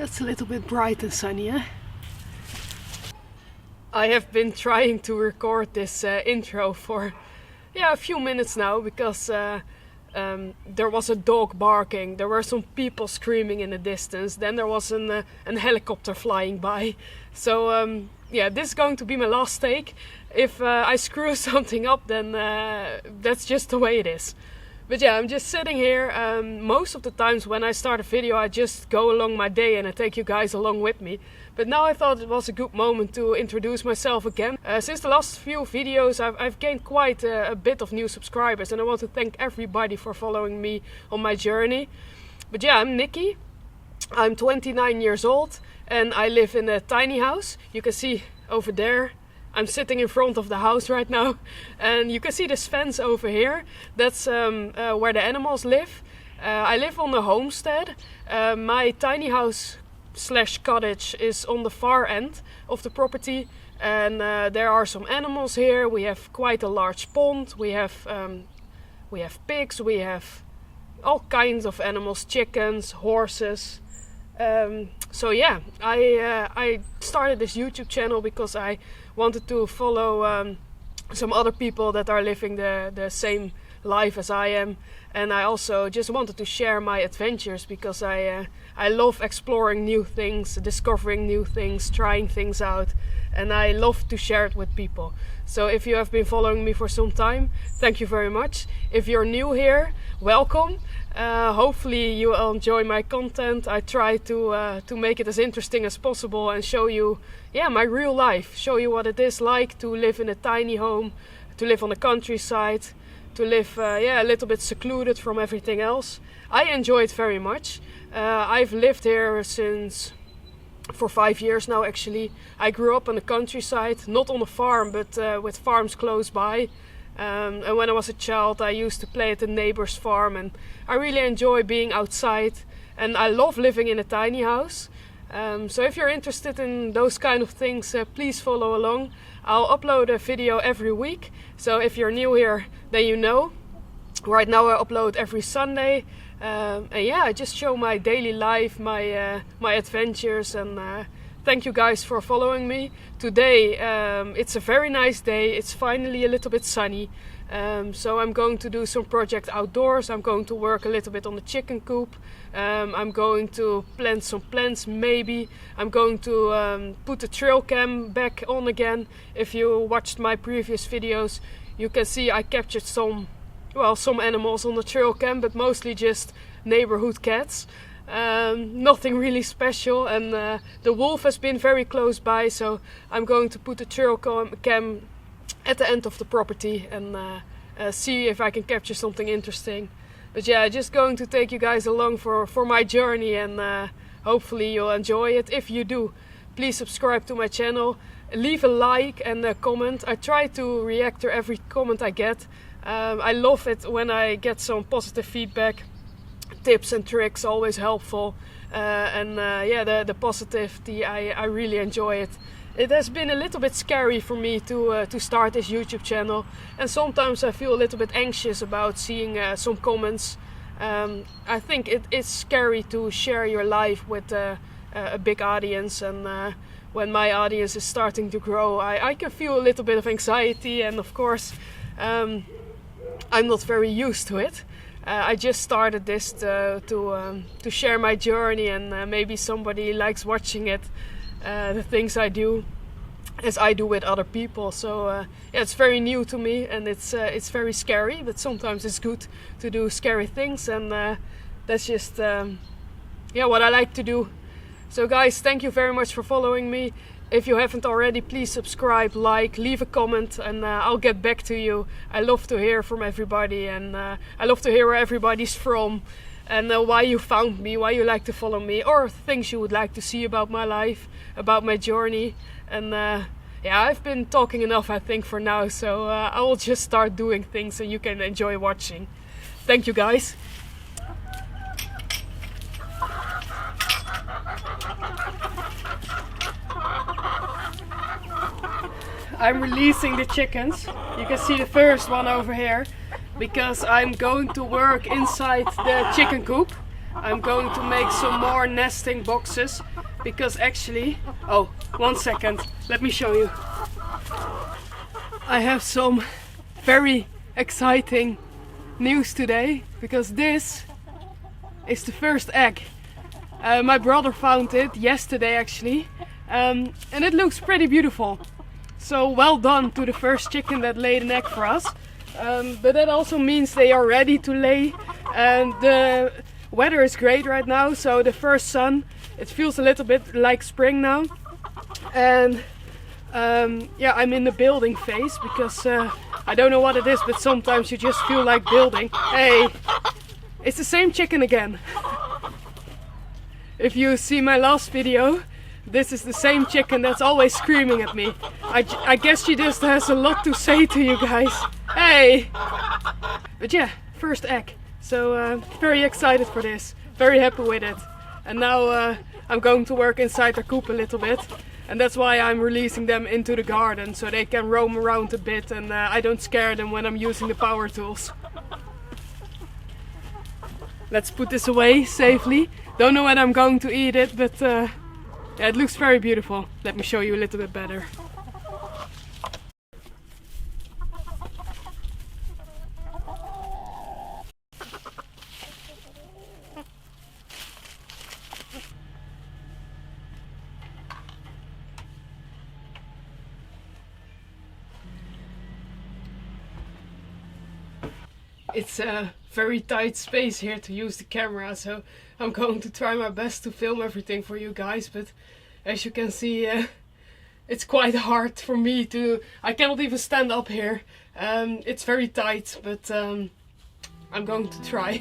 That's a little bit bright and sunny, eh? I have been trying to record this intro for a few minutes now because there was a dog barking, there were some people screaming in the distance, then there was an helicopter flying by. So this is going to be my last take. If I screw something up, then that's just the way it is. But yeah, I'm just sitting here. Most of the times when I start a video, I just go along my day and I take you guys along with me. But now I thought it was a good moment to introduce myself again. Since the last few videos, I've gained quite a bit of new subscribers, and I want to thank everybody for following me on my journey. But yeah, I'm Nikki. I'm 29 years old and I live in a tiny house. You can see over there. I'm sitting in front of the house right now, and you can see this fence over here. That's where the animals live. I live on a homestead. My tiny house / cottage is on the far end of the property, and there are some animals here. We have quite a large pond. We have pigs. We have all kinds of animals: chickens, horses. So yeah, I started this YouTube channel because I wanted to follow some other people that are living the same life as I am, and I also just wanted to share my adventures because I love exploring new things, discovering new things, trying things out, and I love to share it with people. So if you have been following me for some time, thank you very much. If you're new here, welcome. Hopefully you will enjoy my content. I try to make it as interesting as possible and show you my real life, show you what it is like to live in a tiny home, to live on the countryside, to live a little bit secluded from everything else. I enjoy it very much. I've lived here for 5 years now actually. I grew up on the countryside, not on a farm, but with farms close by. And when I was a child, I used to play at the neighbor's farm, and I really enjoy being outside, and I love living in a tiny house. So if you're interested in those kind of things, please follow along. I'll upload a video every week, so if you're new here, then you know. Right now I upload every Sunday, and I just show my daily life, my adventures, and thank you guys for following me. Today it's a very nice day. It's finally a little bit sunny. So I'm going to do some project outdoors. I'm going to work a little bit on the chicken coop. I'm going to plant some plants maybe. I'm going to put the trail cam back on again. If you watched my previous videos, you can see I captured some animals on the trail cam, but mostly just neighborhood cats. Nothing really special, and the wolf has been very close by, so I'm going to put the trail cam at the end of the property and see if I can capture something interesting. But yeah, just going to take you guys along for my journey, and hopefully you'll enjoy it. If you do, please subscribe to my channel, leave a like and a comment. I try to react to every comment I get. I love it when I get some positive feedback. Tips and tricks, always helpful, the positivity, I really enjoy it. It has been a little bit scary for me to start this YouTube channel, and sometimes I feel a little bit anxious about seeing some comments. I think it is scary to share your life with a big audience, and when my audience is starting to grow, I can feel a little bit of anxiety, and of course I'm not very used to it. I just started this to share my journey, and maybe somebody likes watching it, the things I do, as I do with other people. So it's very new to me, and it's very scary, but sometimes it's good to do scary things, and that's just what I like to do. So guys, thank you very much for following me. If you haven't already, please subscribe, like, leave a comment, and I'll get back to you. I love to hear from everybody, and I love to hear where everybody's from, and why you found me, why you like to follow me, or things you would like to see about my life, about my journey. And I've been talking enough, I think, for now, so I will just start doing things and you can enjoy watching. Thank you guys. I'm releasing the chickens. You can see the first one over here, because I'm going to work inside the chicken coop. I'm going to make some more nesting boxes because actually, oh, 1 second, let me show you. I have some very exciting news today because this is the first egg. My brother found it yesterday actually, and it looks pretty beautiful. So well done to the first chicken that laid an egg for us. But that also means they are ready to lay, and the weather is great right now, so the first sun, it feels a little bit like spring now. And yeah, I'm in the building phase because I don't know what it is, but sometimes you just feel like building. Hey, it's the same chicken again. If you see my last video, this is the same chicken that's always screaming at me. I guess she just has a lot to say to you guys. Hey! But yeah, first egg. So very excited for this. Very happy with it. And now I'm going to work inside the coop a little bit. And that's why I'm releasing them into the garden, so they can roam around a bit and I don't scare them when I'm using the power tools. Let's put this away safely. Don't know when I'm going to eat it, but yeah, it looks very beautiful. Let me show you a little bit better. It's a very tight space here to use the camera, so I'm going to try my best to film everything for you guys, but as you can see, it's quite hard for me to... I cannot even stand up here. It's very tight, but I'm going to try.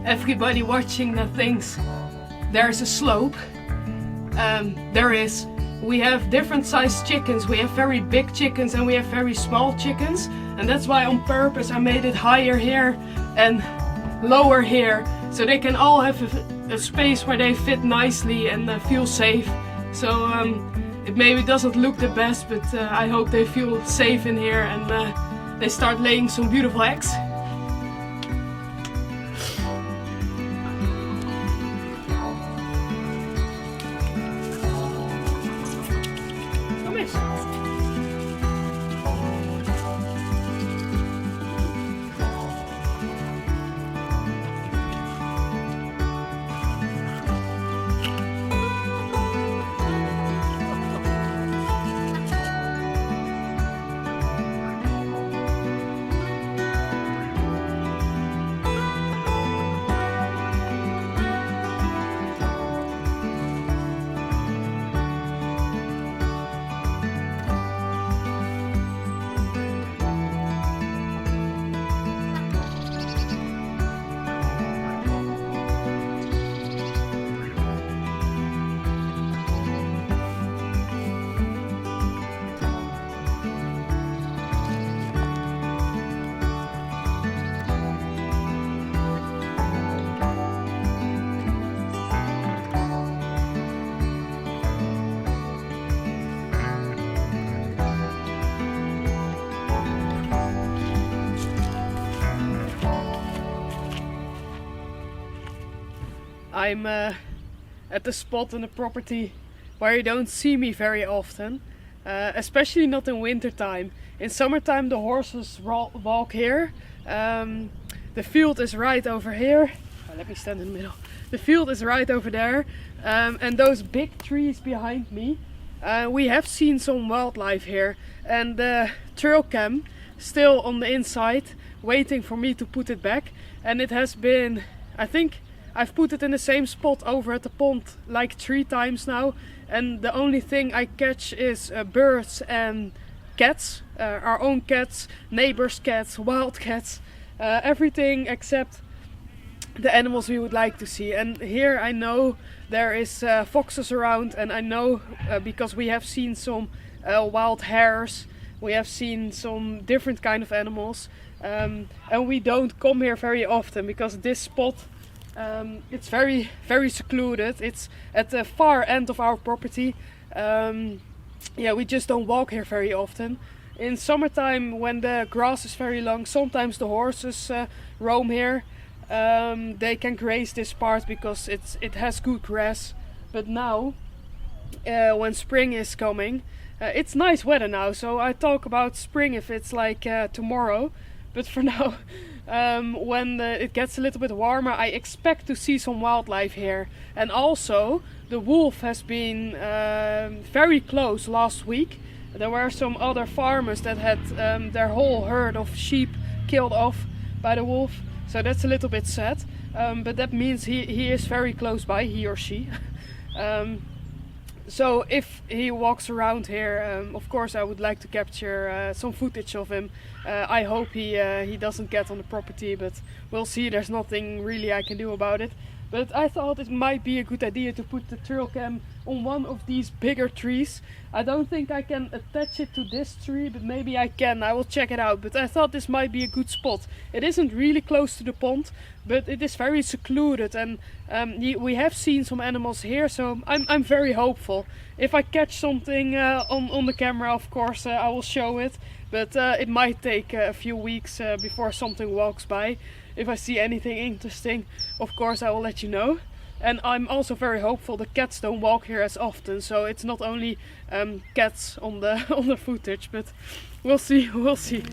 Everybody watching that thinks there's a slope. There is. We have different sized chickens. We have very big chickens and we have very small chickens, and that's why on purpose I made it higher here and lower here, so they can all have a space where they fit nicely and feel safe. So it maybe doesn't look the best, but I hope they feel safe in here and they start laying some beautiful eggs. I'm at the spot on the property where you don't see me very often, especially not in winter time. In summertime the horses walk here. The field is right over here. Oh, let me stand in the middle. The field is right over there, and those big trees behind me, we have seen some wildlife here, and the trail cam still on the inside waiting for me to put it back, and it has been, I think I've put it in the same spot over at the pond like 3 times now, and the only thing I catch is birds and cats, our own cats, neighbors' cats, wild cats, everything except the animals we would like to see. And here I know there is foxes around, and I know because we have seen some wild hares, we have seen some different kind of animals, and we don't come here very often because this spot, it's very secluded. It's at the far end of our property. Yeah, we just don't walk here very often. In summertime, when the grass is very long, sometimes the horses roam here. They can graze this part because it has good grass. But now, when spring is coming, it's nice weather now, so I talk about spring if it's like tomorrow. But for now, when it gets a little bit warmer, I expect to see some wildlife here. And also, the wolf has been very close last week. There were some other farmers that had their whole herd of sheep killed off by the wolf. So that's a little bit sad. But that means he is very close by, he or she. So if he walks around here, of course I would like to capture some footage of him. I hope he doesn't get on the property, but we'll see. There's nothing really I can do about it. But I thought it might be a good idea to put the trail cam on one of these bigger trees. I don't think I can attach it to this tree, but maybe I can. I will check it out. But I thought this might be a good spot. It isn't really close to the pond, but it is very secluded, and we have seen some animals here, so I'm very hopeful. If I catch something on the camera, of course I will show it, but it might take a few weeks before something walks by. If I see anything interesting, of course I will let you know. And I'm also very hopeful the cats don't walk here as often, so it's not only cats on the on the footage, but we'll see, we'll see.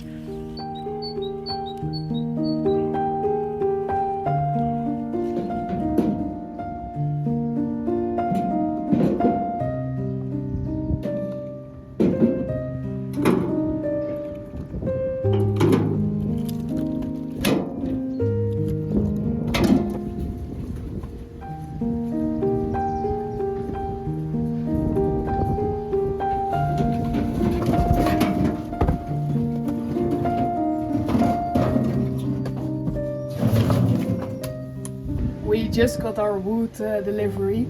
We just got our wood delivery.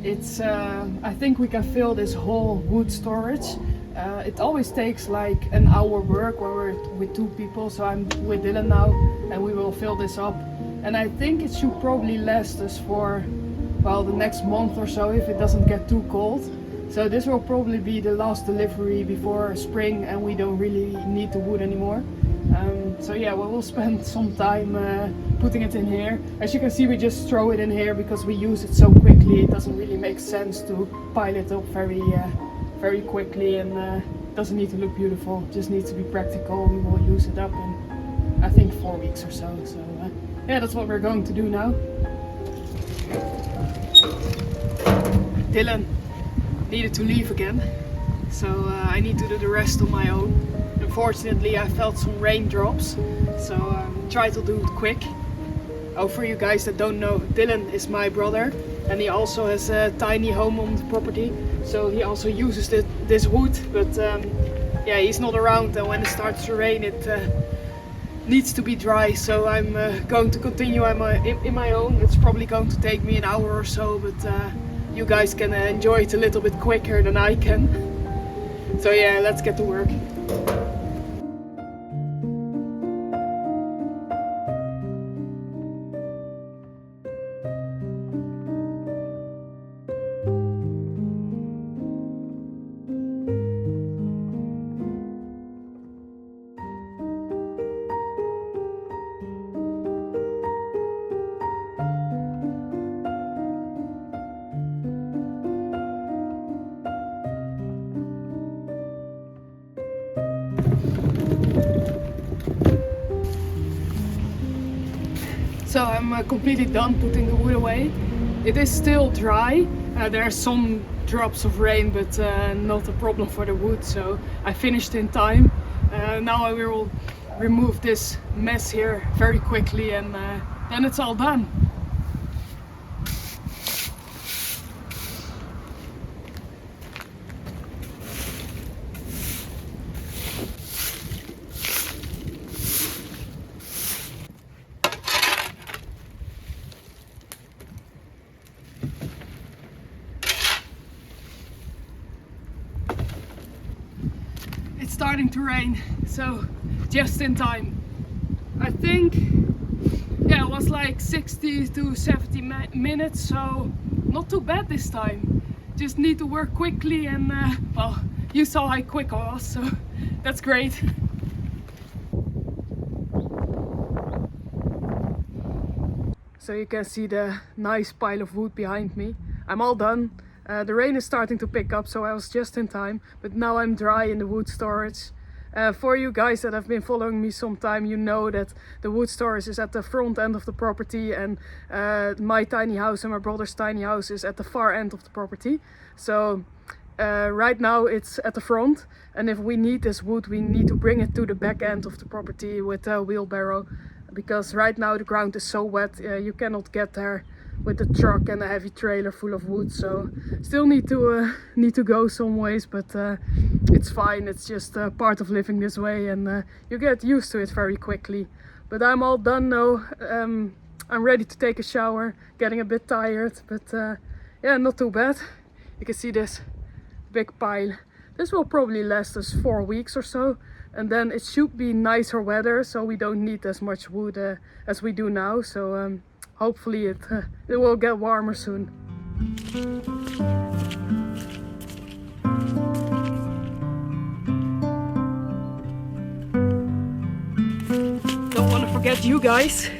It's I think we can fill this whole wood storage. It always takes like an hour work when we're with 2 people, so I'm with Dylan now and we will fill this up. And I think it should probably last us for, well, the next month or so if it doesn't get too cold. So this will probably be the last delivery before spring and we don't really need the wood anymore. So yeah, we will spend some time putting it in here. As you can see, we just throw it in here because we use it so quickly. It doesn't really make sense to pile it up very quickly, and it doesn't need to look beautiful. It just needs to be practical. We will use it up in, I think, 4 weeks or so. So yeah, that's what we're going to do now. Dylan needed to leave again, so I need to do the rest on my own. Unfortunately, I felt some raindrops, so try to do it quick. Oh, for you guys that don't know, Dylan is my brother, and he also has a tiny home on the property, so he also uses this wood, but yeah, he's not around, and when it starts to rain it needs to be dry, so I'm going to continue in my own. It's probably going to take me an hour or so, but you guys can enjoy it a little bit quicker than I can. So yeah, let's get to work. So I'm completely done putting the wood away. It is still dry. There are some drops of rain, but not a problem for the wood, so I finished in time. Now I will remove this mess here very quickly, and then it's all done. It's starting to rain, so just in time. I think, yeah, it was like 60 to 70 minutes, so not too bad this time. Just need to work quickly, and well, you saw how quick I was, so that's great. So you can see the nice pile of wood behind me. I'm all done. The rain is starting to pick up, so I was just in time, but now I'm dry in the wood storage. For you guys that have been following me some time, you know that the wood storage is at the front end of the property, and my tiny house and my brother's tiny house is at the far end of the property. So right now it's at the front, and if we need this wood, we need to bring it to the back end of the property with a wheelbarrow, because right now the ground is so wet, you cannot get there with the truck and a heavy trailer full of wood. So still need to go some ways, but it's fine. It's just part of living this way, and you get used to it very quickly. But I'm all done now. I'm ready to take a shower, getting a bit tired, but yeah, not too bad. You can see this big pile. This will probably last us 4 weeks or so, and then it should be nicer weather, so we don't need as much wood as we do now. So hopefully it will get warmer soon. Don't want to forget you guys.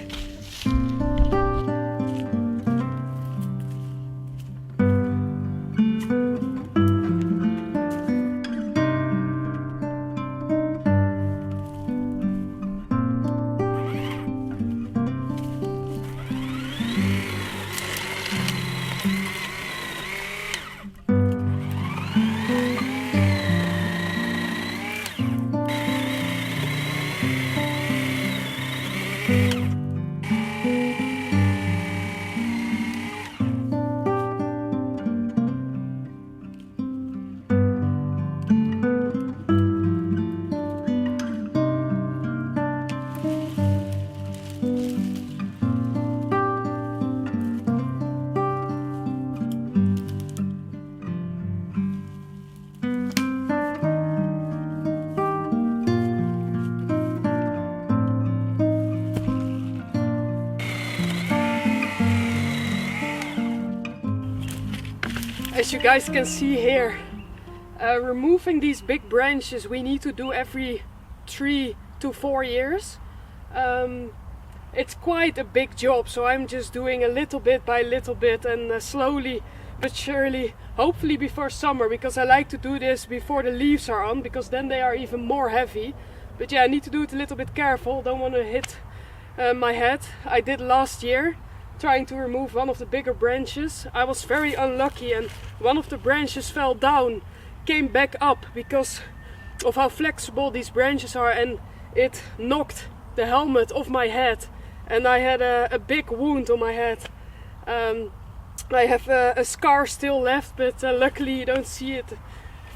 As you guys can see here, removing these big branches we need to do every 3 to 4 years. It's quite a big job, so I'm just doing a little bit by little bit, and slowly but surely, hopefully before summer, because I like to do this before the leaves are on, because then they are even more heavy. But yeah, I need to do it a little bit careful, don't want to hit my head. I did last year, trying to remove one of the bigger branches. I was very unlucky, and one of the branches fell down, came back up because of how flexible these branches are, and it knocked the helmet off my head, and I had a big wound on my head. I have a scar still left, but luckily you don't see it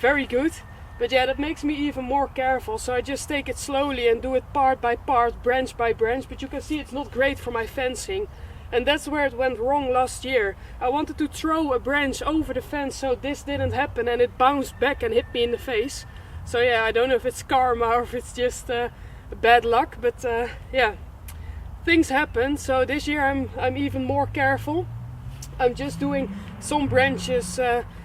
very good. But yeah, that makes me even more careful, so I just take it slowly and do it part by part, branch by branch. But you can see it's not great for my fencing. And that's where it went wrong last year. I wanted to throw a branch over the fence so this didn't happen, and it bounced back and hit me in the face. So yeah, I don't know if it's karma or if it's just bad luck, but yeah, things happen. So this year I'm even more careful. I'm just doing some branches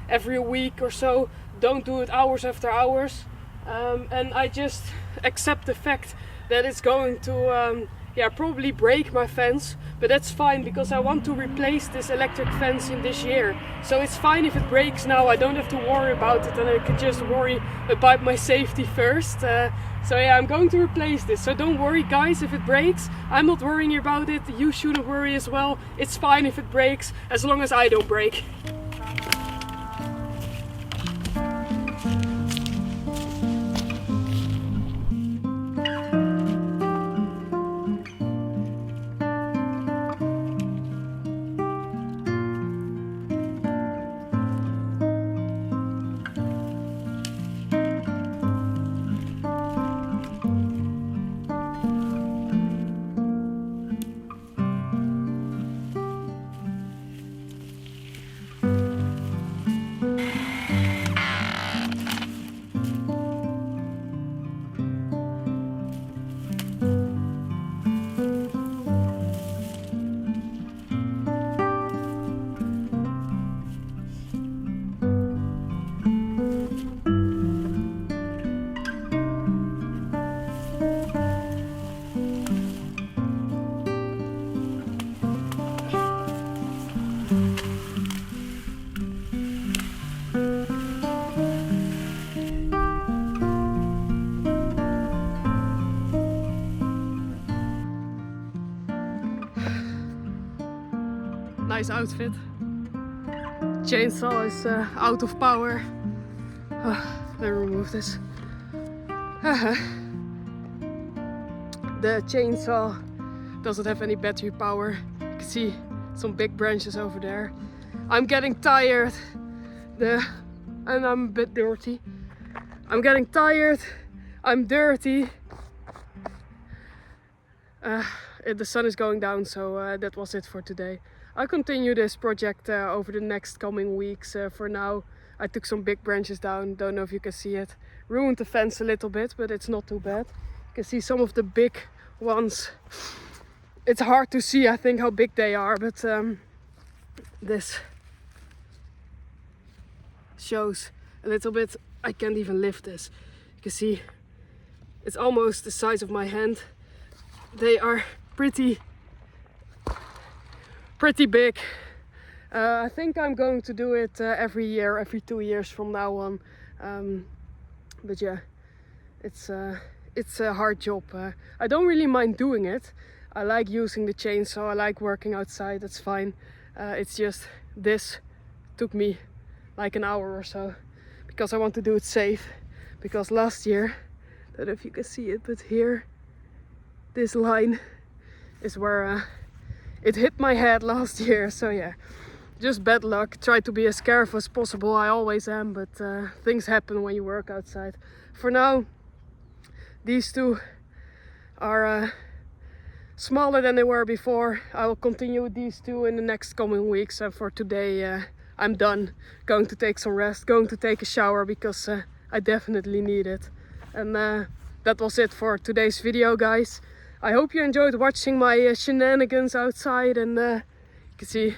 every week or so. Don't do it hours after hours. And I just accept the fact that it's going to yeah, probably break my fence, but that's fine because I want to replace this electric fence in this year. So it's fine if it breaks now, I don't have to worry about it, and I can just worry about my safety first. So yeah, I'm going to replace this, so don't worry guys if it breaks. I'm not worrying about it, you shouldn't worry as well. It's fine if it breaks, as long as I don't break. Nice outfit. Chainsaw is out of power. Let me remove this. The chainsaw doesn't have any battery power. You can see some big branches over there. I'm getting tired. And I'm a bit dirty. I'm getting tired. I'm dirty. The sun is going down, so that was it for today. I'll continue this project over the next coming weeks. For now, I took some big branches down. Don't know if you can see it. Ruined the fence a little bit, but it's not too bad. You can see some of the big ones. It's hard to see, I think, how big they are, but this shows a little bit. I can't even lift this. You can see it's almost the size of my hand. They are pretty big. I think I'm going to do it every year, every 2 years from now on. But yeah, it's a hard job. I don't really mind doing it. I like using the chainsaw, I like working outside, that's fine. It's just this took me like an hour or so because I want to do it safe. Because last year, I don't know if you can see it, but here, this line is where it hit my head last year. So yeah, just bad luck. Try to be as careful as possible. I always am, but things happen when you work outside. For now, these two are smaller than they were before. I will continue with these two in the next coming weeks. And for today, I'm done. Going to take some rest, going to take a shower because I definitely need it. And that was it for today's video, guys. I hope you enjoyed watching my shenanigans outside, and you can see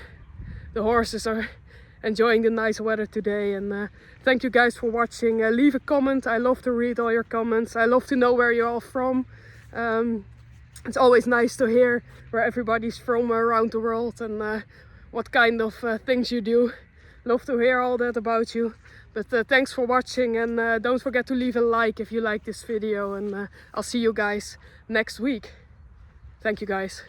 the horses are enjoying the nice weather today. And thank you guys for watching. Leave a comment. I love to read all your comments. I love to know where you're all from. It's always nice to hear where everybody's from around the world and what kind of things you do. Love to hear all that about you. But thanks for watching, and don't forget to leave a like if you like this video, and I'll see you guys next week. Thank you guys.